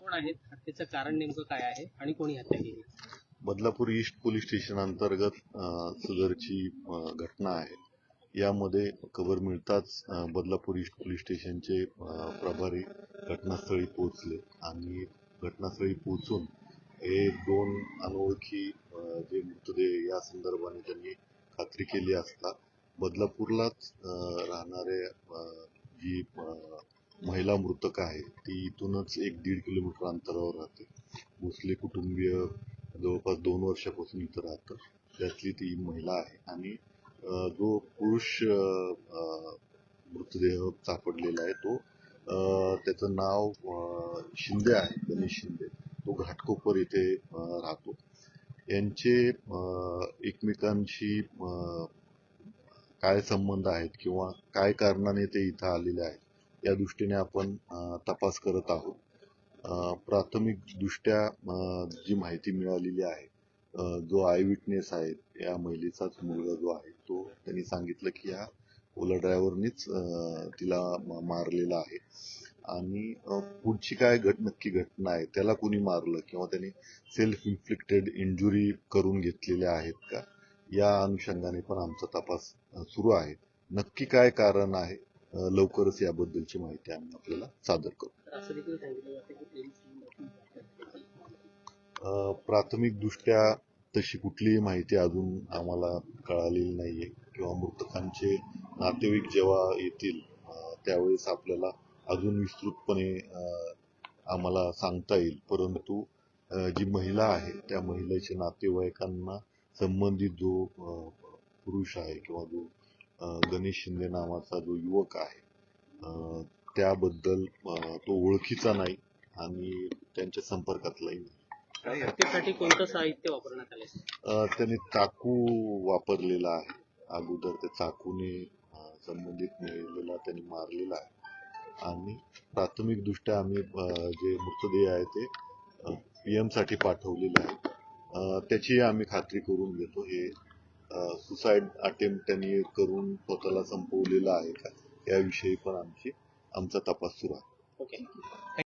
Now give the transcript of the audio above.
कोण आहेत, हत्येचं कारण नेमकं काय आहे आणि कोणी हत्या केली? बदलापूर ईस्ट पोलीस स्टेशन अंतर्गत सदरची घटना आहे. यामध्ये खबर मिळताच बदलापूर ईस्ट पोलीस स्टेशनचे प्रभारी घटनास्थळी पोहोचले आणि घटनास्थळी पोहोचून हे दोन अनोळखी जे मृतदेह या संदर्भाने त्यांनी खात्री केली असता बदलापूरलाच राहणारे जी महिला मृतक आहे ती इथूनच 1-1.5 किलोमीटर अंतरावर राहते. भोसले कुटुंबीय जवळपास 2 वर्षापासून इथं राहतं. त्यातली ती महिला आहे आणि जो पुरुष मृतदेह सापडलेला आहे तो त्याचं नाव शिंदे आहे, गणेश शिंदे. तो घाटकोपर इथे राहतो. यांचे एकमेकांशी काय संबंध आहेत किंवा काय कारणाने ते इथं आलेले आहेत या दृष्टीने आपण तपास करत आहोत. प्राथमिक दृष्ट्या जी माहिती मिळालेली आहे, जो आय विटनेस आहे या महिलेचाच मुलगा जो आहे तो त्यांनी सांगितलं की या ओला ड्रायव्हरनीच तिला मारलेला आहे आणि पुढची काय नक्की घटना आहे, त्याला कोणी मारलं किंवा त्यांनी सेल्फ इन्फ्लिक्टेड इंजुरी करून घेतलेल्या आहेत का या अनुषंगाने पण आमचा तपास सुरू आहे. नक्की काय कारण आहे लवकरच याबद्दलची माहिती आम्ही आपल्याला सादर करू. प्राथमिक दृष्ट्या तशी कुठलीही माहिती अजून आम्हाला कळालेली नाहीये किंवा मृतकांचे नातेवाईक जेव्हा येतील त्यावेळेस आपल्याला अजून विस्तृतपणे आम्हाला सांगता येईल. परंतु जी महिला आहे त्या महिलेच्या नातेवाईकांना संबंधित जो पुरुष आहे किंवा जो गणेश शिंदे नावाचा जो युवक आहे त्याबद्दल तो ओळखीचा नाही आणि त्यांच्या संपर्कातलाही नाही. हत्येसाठी कोणतं साहित्य वापरण्यात आले? त्यांनी चाकू वापरलेला आहे. अगोदर त्या चाकूने संबंधित महिलेला त्यांनी मारलेला आहे आणि प्राथमिक दृष्ट्या आम्ही जे मृतदेह आहे ते PM साठी पाठवलेले आहे. त्याची आम्ही खात्री करून घेतो. हे सुसाईड अटेम्प्ट त्यांनी करून स्वतःला संपवलेला आहे का याविषयी पण आमचा तपास सुरू आहे. ओके.